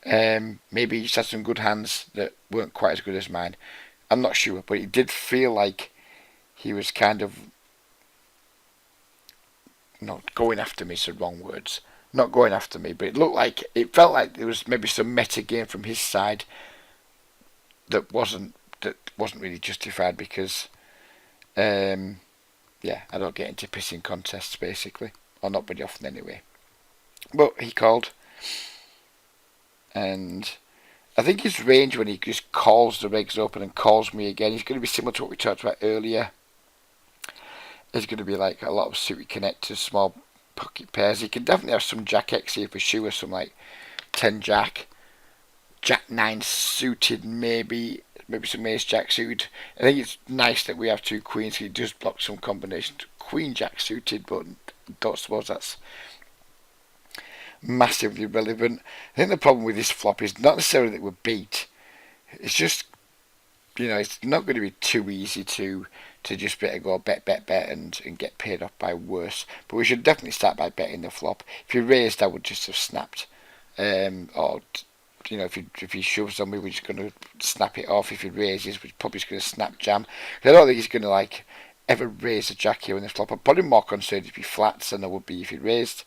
Maybe he just had some good hands that weren't quite as good as mine. I'm not sure, but it did feel like he was kind of not going after me. So wrong words. Not going after me, but it felt like there was maybe some meta game from his side that wasn't really justified because, I don't get into pissing contests basically, or not very often anyway. But he called, and I think his range when he just calls the regs open and calls me again, he's going to be similar to what we talked about earlier. It's going to be like a lot of suited connectors, small pocket pairs. He can definitely have some Jack X here for sure, some like 10 Jack, Jack 9 suited maybe some Ace Jack suited. I think it's nice that we have two queens. He does block some combinations. Queen Jack suited, but I don't suppose that's massively relevant. I think the problem with this flop is not necessarily that we're beat. It's just, it's not going to be too easy to just better go bet and get paid off by worse. But we should definitely start by betting the flop. If he raised, I would just have snapped. If he shoves on me, we're just going to snap it off. If he raises, we're probably just going to snap jam. I don't think he's going to ever raise a jack here in the flop. I'm probably more concerned if he flats than I would be if he raised.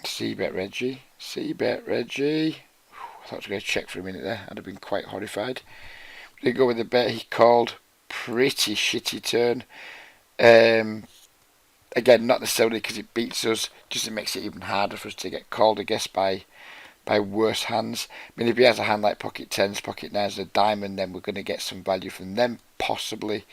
C-bet Reggie. I thought I was going to check for a minute there. I'd have been quite horrified. We go with the bet he called. Pretty shitty turn. Again, not necessarily because it beats us, just it makes it even harder for us to get called, I guess, by worse hands. I mean, if he has a hand like pocket 10s, pocket 9s, a diamond, then we're going to get some value from them, possibly.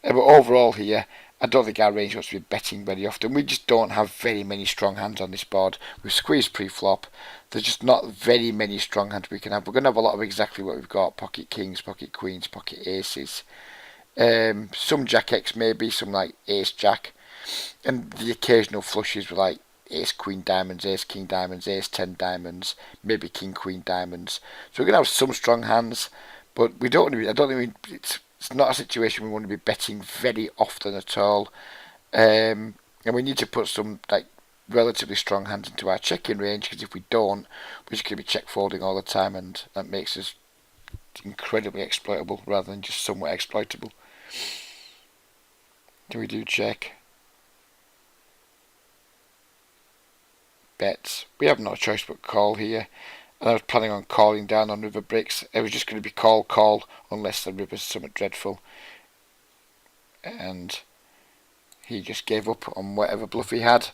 But overall here, I don't think our range wants to be betting very often. We just don't have very many strong hands on this board. We've squeezed pre-flop. There's just not very many strong hands we can have. We're going to have a lot of exactly what we've got. Pocket kings, pocket queens, pocket aces. Some Jack X maybe, some like Ace Jack. And the occasional flushes with like Ace Queen diamonds, Ace King diamonds, Ace 10 diamonds, maybe King Queen diamonds. So we're going to have some strong hands, but we don't want to be, I don't think it's not a situation we want to be betting very often at all. And we need to put some like relatively strong hands into our checking range, because if we don't, we're just going to be check folding all the time, and that makes us incredibly exploitable rather than just somewhat exploitable. Do we do check? Bets. We have no choice but call here. And I was planning on calling down on river bricks. It was just going to be call, unless the river's something dreadful. And he just gave up on whatever bluff he had.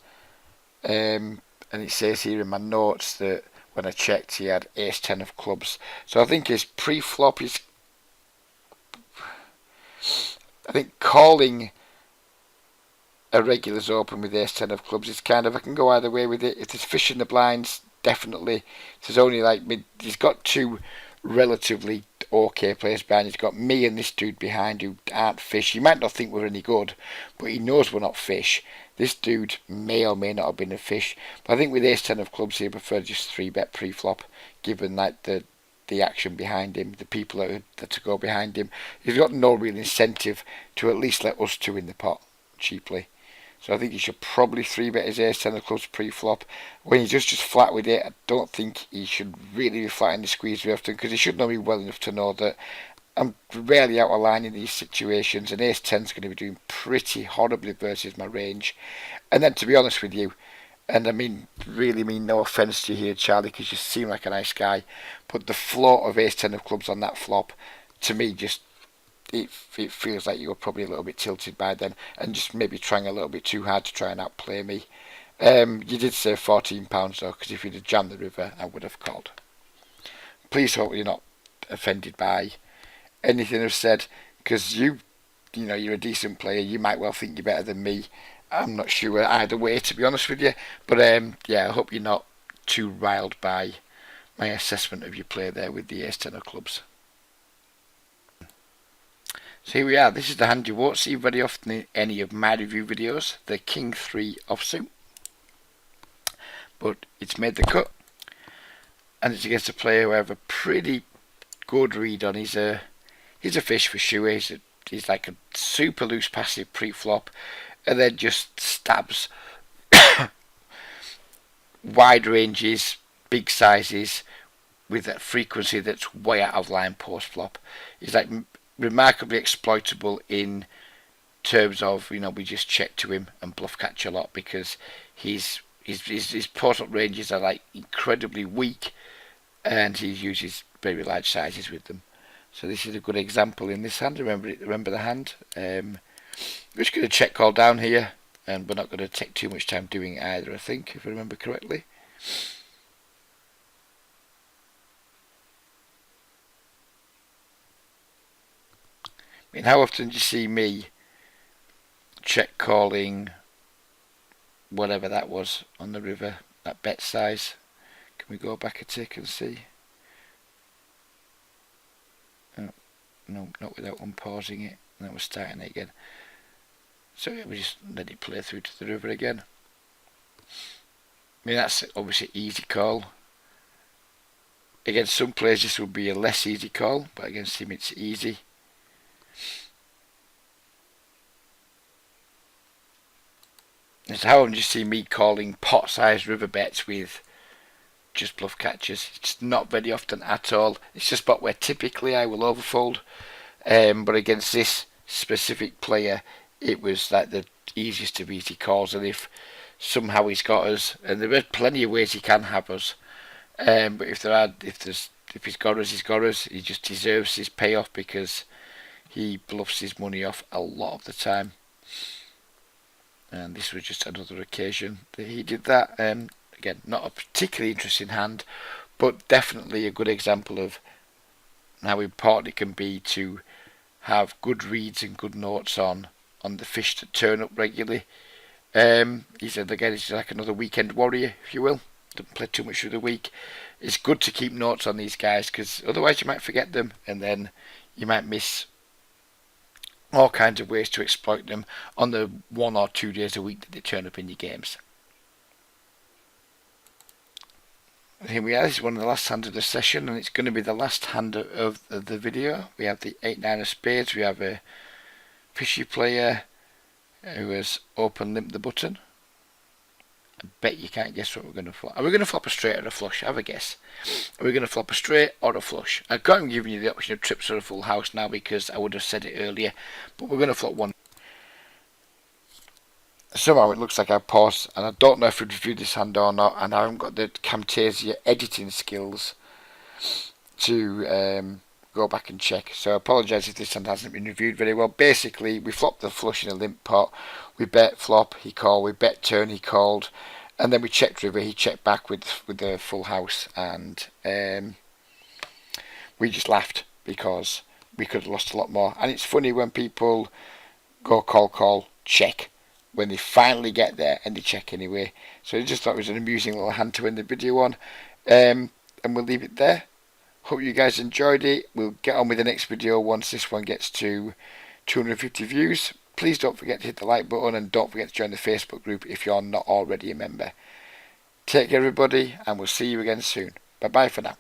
And it says here in my notes that when I checked, he had Ace 10 of clubs. So I think his pre-flop is... I think calling a regulars open with Ace 10 of clubs is kind of, I can go either way with it. If there's fish in the blinds, definitely. There's only like he's got two relatively okay players behind. He's got me and this dude behind who aren't fish. He might not think we're any good, but he knows we're not fish. This dude may or may not have been a fish. But I think with Ace 10 of clubs, he prefer just 3-bet pre-flop, given like the action behind him, the people that go behind him. He's got no real incentive to at least let us two in the pot cheaply. So I think he should probably 3-bet his Ace 10 of clubs pre-flop. When he's just flat with it, I don't think he should really be flatting the squeeze very often, because he should know me well enough to know that I'm rarely out of line in these situations, and Ace 10 is going to be doing pretty horribly versus my range. And then, to be honest with you, and I mean, really mean no offence to you here, Charlie, because you seem like a nice guy, but the float of ace ten of clubs on that flop, to me, just it feels like you were probably a little bit tilted by then, and just maybe trying a little bit too hard to try and outplay me. You did say £14 though, because if you'd have jammed the river, I would have called. Please hope you're not offended by anything I've said, because you know, you're a decent player. You might well think you're better than me. I'm not sure either way, to be honest with you. But yeah, I hope you're not too riled by my assessment of your play there with the ace ten of clubs. So here we are. This is the hand you won't see very often in any of my review videos, the King 3 offsuit. But it's made the cut, and it's against a player who I have a pretty good read on. He's a fish for sure. He's like a super loose passive pre-flop, and then just stabs wide ranges, big sizes, with a frequency that's way out of line post-flop. He's like remarkably exploitable in terms of, you know, we just check to him and bluff catch a lot, because his post-up ranges are like incredibly weak, and he uses very large sizes with them. So this is a good example in this hand. Remember the hand. We're just going to check call down here, and we're not going to take too much time doing it either, I think, if I remember correctly. I mean, how often do you see me check calling whatever that was on the river, that bet size? Can we go back a tick and see? No, not without unpausing it, and then we're starting it again. So yeah, we just let it play through to the river again. I mean, that's obviously easy call. Against some players this would be a less easy call, but against him it's easy. And so how often do you see me calling pot-sized river bets with just bluff catches? It's not very often at all. It's just spot where typically I will overfold, but against this specific player, it was like the easiest of easy calls. And if somehow he's got us, and there are plenty of ways he can have us, but if he's got us, he's got us. He just deserves his payoff because he bluffs his money off a lot of the time. And this was just another occasion that he did that. Again, not a particularly interesting hand, but definitely a good example of how important it can be to have good reads and good notes on the fish that turn up regularly. He's like another weekend warrior, if you will. Doesn't play too much through the week. It's good to keep notes on these guys, because otherwise you might forget them, and then you might miss all kinds of ways to exploit them on the 1 or 2 days a week that they turn up in your games. Here we are. This is one of the last hands of the session, and it's going to be the last hand of the video. We have the 8-9 of spades. We have a fishy player who has open limped the button. I bet you can't guess what we're going to flop. Are we going to flop a straight or a flush? Have a guess. Are we going to flop a straight or a flush? I can't give you the option of trips or a full house now, because I would have said it earlier, but we're going to flop one. Somehow it looks like I paused, and I don't know if we've reviewed this hand or not, and I haven't got the Camtasia editing skills to go back and check. So I apologise if this hand hasn't been reviewed very well. Basically, we flopped the flush in a limp pot. We bet flop, he called. We bet turn, he called. And then we checked river, he checked back with the full house. And we just laughed, because we could have lost a lot more. And it's funny when people go call, check, when they finally get there and they check anyway. So I just thought it was an amusing little hand to end the video on. And we'll leave it there. Hope you guys enjoyed it. We'll get on with the next video once this one gets to 250 views. Please don't forget to hit the like button, and don't forget to join the Facebook group if you're not already a member. Take care everybody, and we'll see you again soon. Bye bye for now.